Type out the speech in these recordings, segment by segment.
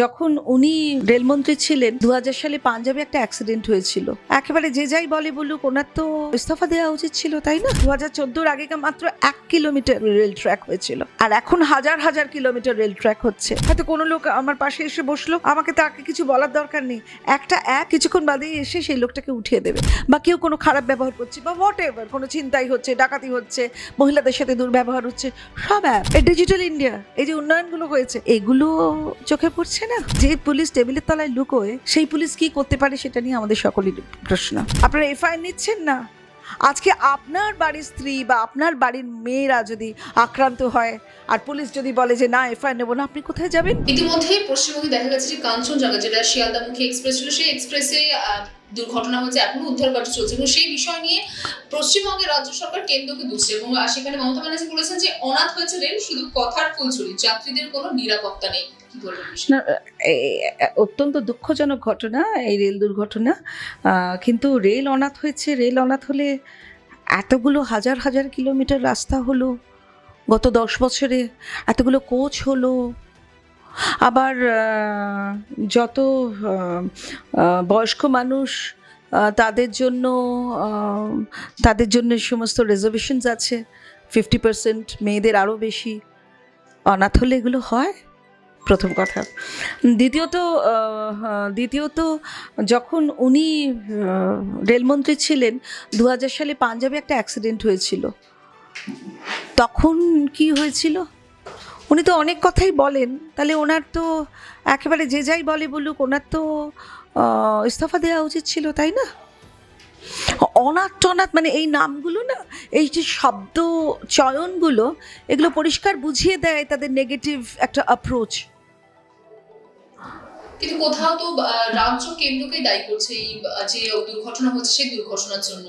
যখন উনি রেলমন্ত্রী ছিলেন 2000 সালে পাঞ্জাবে একটা অ্যাক্সিডেন্ট হয়েছিল। একেবারে যে যাই বলে বলুক, ওনার তো ইস্তফা দেওয়া উচিত ছিল, তাই না? 2014 আগে মাত্র 1 কিলোমিটার রেল ট্র্যাক হয়েছিল, আর এখন হাজার হাজার কিলোমিটার রেল ট্র্যাক হচ্ছে। হয়তো কোনো লোক আমার পাশে এসে বসলো, আমাকে তাকে কিছু বলার দরকার নেই, একটা অ্যাপ কিছুক্ষণ বাদেই এসে সেই লোকটাকে উঠিয়ে দেবে। বা কেউ কোনো খারাপ ব্যবহার করছে বা হোয়াট এভার, কোনো ছিনতাই হচ্ছে, ডাকাতি হচ্ছে, মহিলাদের সাথে দুর্ব্যবহার হচ্ছে, সব অ্যাপ। এই ডিজিটাল ইন্ডিয়া, এই যে উন্নয়নগুলো হয়েছে, এগুলো চোখে পড়ছে না? যে পুলিশ টেবিলের তলায় লুকোয়, সেই পুলিশ কি করতে পারে সেটা নিয়ে আমাদের সকলের প্রশ্ন। আপনারা এফআইআর নিচ্ছেন না। আজকে আপনার বাড়ির স্ত্রী বা আপনার বাড়ির মেয়েরা যদি আক্রান্ত হয় আর পুলিশ যদি বলে যে না এফআইআর নেবো না, আপনি কোথায় যাবেন? ইতিমধ্যেই পশ্চিমবঙ্গে দেখা গেছে যে কাঞ্চনজঙ্ঘা, যেটা শিয়ালদামুখী এক্সপ্রেস ছিল, সেই এক্সপ্রেসে দুর্ঘটনা হয়েছে, এখনো উদ্ধার কার্য চলছে। এবং সেই বিষয় নিয়ে পশ্চিমবঙ্গের রাজ্য সরকার কেন্দ্রকে দুষছে এবং সেখানে মমতা ব্যানার্জি বলেছেন যে অনাথ হয়েছে রেল, শুধু কথার ফুলঝুরি, যাত্রীদের কোনো নিরাপত্তা নেই। কি বলবেন? না, অত্যন্ত দুঃখজনক ঘটনা এই রেল দুর্ঘটনা। কিন্তু রেল অনাথ হয়েছে। রেল অনাথ হলে এতগুলো হাজার হাজার কিলোমিটার রাস্তা হলো গত 10 বছরে, এতগুলো কোচ হলো, আবার যত বয়স্ক মানুষ তাদের জন্য সমস্ত রিজার্ভেশনস আছে, 50% মেয়েদের আরও বেশি। অনাথ হলে এগুলো হয়, প্রথম কথা। দ্বিতীয়ত যখন উনি রেলমন্ত্রী ছিলেন 2000 সালে পাঞ্জাবে একটা অ্যাক্সিডেন্ট হয়েছিল। তখন কি হয়েছিল? উনি তো অনেক কথাই বলেন, তাহলে ওনার তো একেবারে যে যাই বলে বলুক, ওনার তো ইস্তফা দেওয়া উচিত ছিল, তাই না? অনাথ টনাথ মানে এই নামগুলো না, এই যে শব্দ চয়নগুলো, এগুলো পরিষ্কার বুঝিয়ে দেয় তাদের নেগেটিভ একটা অ্যাপ্রোচ। কিন্তু কোথাও তো রাজ্য কেন্দ্রকে দায়ী করছে এই যে দুর্ঘটনা হচ্ছে সেই দুর্ঘটনার জন্য।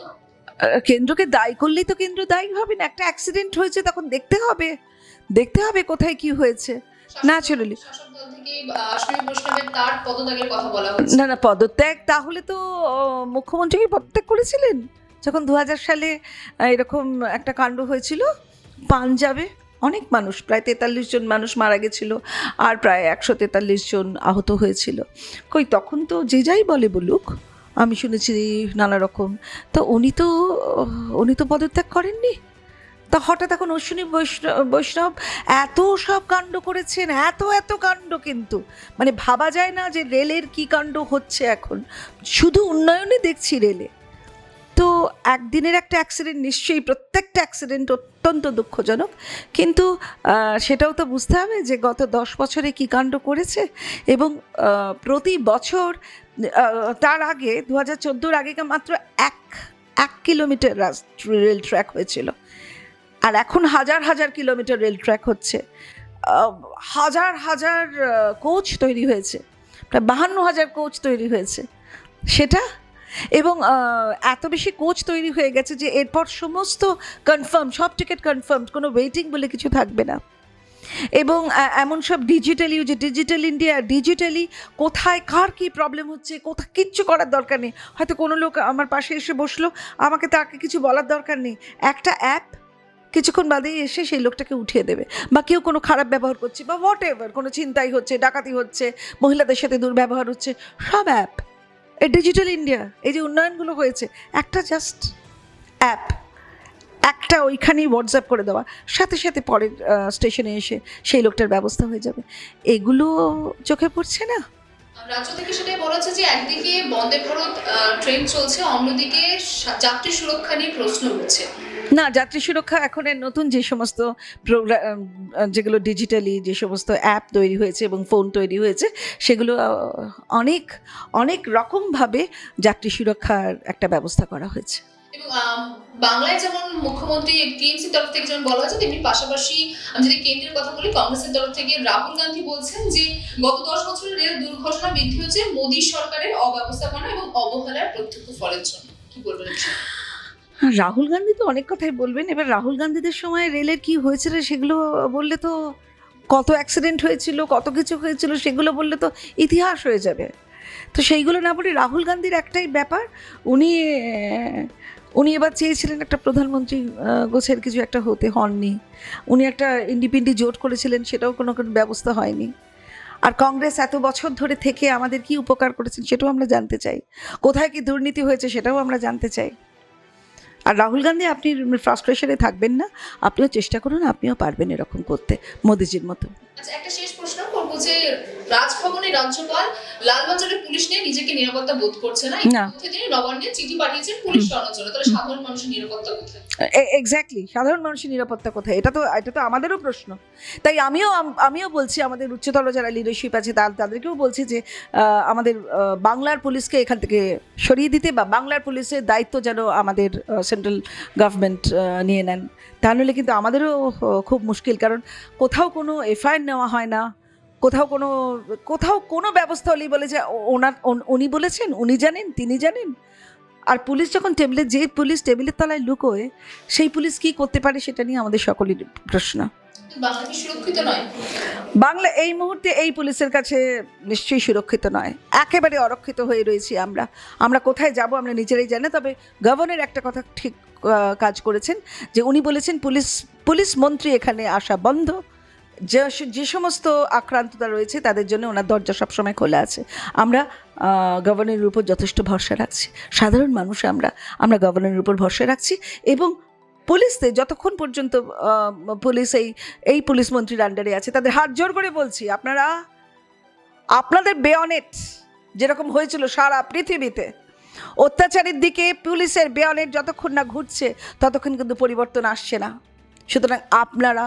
কেন্দ্রকে দায়ী করলেই তো কেন্দ্র দায়ী হবে না। একটা অ্যাক্সিডেন্ট হয়েছে, তখন দেখতে হবে কোথায় কি হয়েছে। ন্যাচারালি শাসক দল থেকে অশ্বিনী বৈষ্ণবের তার পদত্যাগের কথা বলা হচ্ছে। না পদত্যাগ, তাহলে তো মুখ্যমন্ত্রী কি পদত্যাগ করেছিলেন যখন 2000 সালে এরকম একটা কাণ্ড হয়েছিল পাঞ্জাবে? অনেক মানুষ, প্রায় 43 জন মানুষ মারা গেছিল আর প্রায় 143 জন আহত হয়েছিল। তখন তো যে যাই বলে বলুক, আমি শুনেছি নানা রকম। তো উনি তো পদত্যাগ করেননি। তা হঠাৎ এখন অশ্বিনী বৈষ্ণব এত সব কাণ্ড করেছেন, এত কাণ্ড, কিন্তু মানে ভাবা যায় না যে রেলের কি কাণ্ড হচ্ছে এখন। শুধু উন্নয়নই দেখছি রেলে। তো একদিনের একটা অ্যাক্সিডেন্ট, নিশ্চয়ই প্রত্যেকটা অ্যাক্সিডেন্ট অত্যন্ত দুঃখজনক, কিন্তু সেটাও তো বুঝতে হবে যে গত 10 বছরে কী কাণ্ড করেছে। এবং প্রতি বছর তার আগে 2014 আগে মাত্র এক কিলোমিটার রেল ট্র্যাক হয়েছিল, আর এখন হাজার হাজার কিলোমিটার রেল ট্র্যাক হচ্ছে। হাজার হাজার কোচ তৈরি হয়েছে, প্রায় 52,000 কোচ তৈরি হয়েছে সেটা। এবং এত বেশি কোচ তৈরি হয়ে গেছে যে এরপর সমস্ত কনফার্ম, সব টিকিট কনফার্ম, কোনো ওয়েটিং বলে কিছু থাকবে না। এবং এমন সব ডিজিটাল ইন্ডিয়া, ডিজিটালি কোথায় কার কী প্রবলেম হচ্ছে, কোথায় কিচ্ছু করার দরকার নেই। হয়তো কোনো লোক আমার পাশে এসে বসলো, আমাকে তাকে কিছু বলার দরকার নেই, একটা অ্যাপ কিছুক্ষণ বাদেই এসে সেই লোকটাকে উঠিয়ে দেবে। বা কেউ কোনো খারাপ ব্যবহার করছে বা হোয়াট এভার, কোনো ছিনতাই হচ্ছে, ডাকাতি হচ্ছে, মহিলাদের সাথে দুর্ব্যবহার হচ্ছে, সব অ্যাপ। এই ডিজিটাল ইন্ডিয়া, এই যে উন্নয়নগুলো হয়েছে, একটা জাস্ট অ্যাপ, একটা ওইখানেই হোয়াটসঅ্যাপ করে দেওয়া, সাথে সাথে পরের স্টেশনে এসে সেই লোকটার ব্যবস্থা হয়ে যাবে। এগুলো চোখে পড়ছে না? রাজ্য থেকে সেটাই বলা হচ্ছে যে একদিকে বন্দে ভারত ট্রেন চলছে, অন্যদিকে যাত্রী সুরক্ষা নিয়ে প্রশ্ন উঠছে। না, যাত্রী সুরক্ষা এখন নতুন যে সমস্ত প্রোগ্রাম, যেগুলো ডিজিটালি যে সমস্ত অ্যাপ তৈরি হয়েছে এবং ফোন তৈরি হয়েছে, সেগুলো অনেক অনেক রকমভাবে যাত্রী সুরক্ষার একটা ব্যবস্থা করা হয়েছে। এবং বাংলায় যেমন মুখ্যমন্ত্রী টিএমসি তরফ থেকে যেমন বলা হয়েছে, তেমনি পাশাপাশি আমি যদি কেন্দ্রের কথা বলি, কংগ্রেসের তরফ থেকে রাহুল গান্ধী বলছেন যে গত 10 বছরে রেল দুর্ঘটনা বৃদ্ধি হয়েছে মোদী সরকারের অব্যবস্থাপনা এবং অবহেলার প্রত্যক্ষ ফলের জন্য। কি বলবেন? রাহুল গান্ধী তো অনেক কথাই বলবেন। এবার রাহুল গান্ধীদের সময় রেলের কি হয়েছিল সেগুলো বললে তো, কত অ্যাক্সিডেন্ট হয়েছিল, কত কিছু হয়েছিল, সেগুলো বললে তো ইতিহাস হয়ে যাবে। তো সেইগুলো না বলে রাহুল গান্ধীর একটাই ব্যাপার, উনি এবার চেয়েছিলেন একটা প্রধানমন্ত্রী গোছের কিছু একটা হননি। উনি একটা ইন্ডিপেন্ডেন্ট জোট করেছিলেন, সেটাও কোনো ব্যবস্থা হয়নি। আর কংগ্রেস এত বছর ধরে থেকে আমাদের কি উপকার করেছেন সেটাও আমরা জানতে চাই, কোথায় কি দুর্নীতি হয়েছে সেটাও আমরা জানতে চাই। আর রাহুল গান্ধী, আপনি ফ্রাস্ট্রেশনে থাকবেন না, আপনিও চেষ্টা করুন, আপনিও পারবেন এরকম করতে মোদিজির মতো। আচ্ছা, একটা শেষ প্রশ্ন করবো যে রাজভবনে রাজ্যপাল লালবাজারের পুলিশ নিয়ে নিজেকে নিরাপত্তা বোধ করছে না, না। ইতিমধ্যে তিনি নবান্নে চিঠি পাঠিয়েছেন পুলিশ সরানোর জন্য, তাহলে সাধারণ মানুষের নিরাপত্তা কোথায়? এক্স্যাক্টলি, সাধারণ মানুষের নিরাপত্তা কোথায়, এটা তো আমাদেরও প্রশ্ন। তাই আমিও বলছি, আমাদের উচ্চতর যারা লিডারশিপ আছে তাদেরকেও বলছি যে আমাদের বাংলার পুলিশকে এখান থেকে সরিয়ে দিতে, বা বাংলার পুলিশের দায়িত্ব যেন আমাদের সেন্ট্রাল গভর্নমেন্ট নিয়ে নেন। তাহলে কিন্তু আমাদেরও খুব মুশকিল, কারণ কোথাও কোনো এফআইআর নেওয়া হয় না, কোথাও কোনো ব্যবস্থা হলেই বলে যে উনি বলেছেন, উনি জানেন, তিনি জানেন। আর পুলিশ যখন পুলিশ টেবিলের তলায় লুকোয়, সেই পুলিশ কি করতে পারে সেটা নিয়ে আমাদের সকলের প্রশ্ন। বাংলা কি সুরক্ষিত নয়? বাংলা এই মুহূর্তে এই পুলিশের কাছে নিশ্চয়ই সুরক্ষিত নয়, একেবারে অরক্ষিত হয়ে রয়েছি আমরা কোথায় যাব আমরা নিজেরাই জানি। তবে গভর্নর একটা কথা ঠিক কাজ করেছেন, যে উনি বলেছেন পুলিশ মন্ত্রী এখানে আসা বন্ধ, যে সমস্ত আক্রান্ততা রয়েছে তাদের জন্য ওনার দরজা সবসময় খোলা আছে। আমরা গভর্নরের উপর যথেষ্ট ভরসা রাখছি, সাধারণ মানুষ আমরা গভর্নরের উপর ভরসা রাখছি। এবং পুলিশদের যতক্ষণ পর্যন্ত পুলিশ এই পুলিশ মন্ত্রীর আন্ডারে আছে, তাদের হাত জোর করে বলছি, আপনাদের বেয়নেট যেরকম হয়েছিল সারা পৃথিবীতে, অত্যাচারের দিকে পুলিশের বেয়নেট যতক্ষণ না ঘুরছে ততক্ষণ কিন্তু পরিবর্তন আসছে না। সুতরাং আপনারা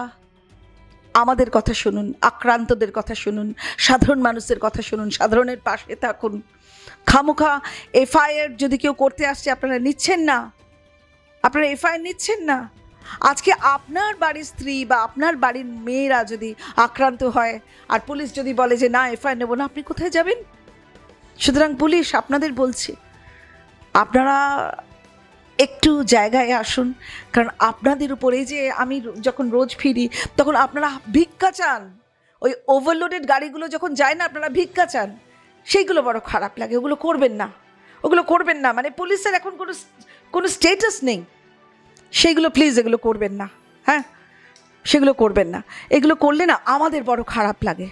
আমাদের কথা শুনুন, আক্রান্তদের কথা শুনুন, সাধারণ মানুষের কথা শুনুন, সাধারণের পাশে থাকুন। খামোখা এফআইআর যদি কেউ করতে আসছে, আপনারা এফআইআর নিচ্ছেন না। আজকে আপনার বাড়ির স্ত্রী বা আপনার বাড়ির মেয়েরা যদি আক্রান্ত হয়, আর পুলিশ যদি বলে যে না এফআইআর নেব না, আপনি কোথায় যাবেন? সুতরাং পুলিশ আপনাদের বলছে, আপনারা একটু জায়গায় আসুন, কারণ আপনাদের উপরে যে আমি যখন রোজ ফিরি তখন আপনারা ভিক্ষা চান, ওই ওভারলোডেড গাড়িগুলো যখন যায় না, আপনারা ভিক্ষা চান, সেইগুলো বড় খারাপ লাগে। ওগুলো করবেন না, মানে পুলিশের এখন কোনো স্টেটাস নেই, সেইগুলো প্লিজ এগুলো করবেন না। হ্যাঁ, সেগুলো করবেন না, এগুলো করলে না আমাদের বড় খারাপ লাগে।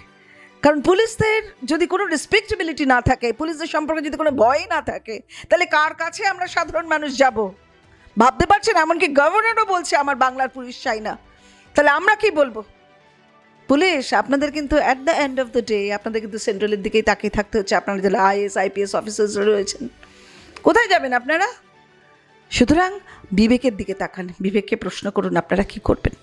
কারণ পুলিশদের যদি কোনো রেসপেক্টেবিলিটি না থাকে, পুলিশদের সম্পর্কে যদি কোনো ভয় না থাকে, তাহলে কার কাছে আমরা সাধারণ মানুষ যাব? ভাবতে পারছেন, এমনকি গভর্নরও বলছে আমার বাংলার পুলিশ চাই না, তাহলে আমরা কি বলবো? পুলিশ আপনাদের কিন্তু at the end of the day আপনাদের কিন্তু সেন্ট্রালের দিকেই তাকিয়ে থাকতে হচ্ছে। আপনারা যারা আইএস আইপিএস অফিসার্স রয়েছেন, কোথায় যাবেন আপনারা? সুতরাং বিবেকের দিকে তাকান, বিবেককে প্রশ্ন করুন আপনারা কি করবেন।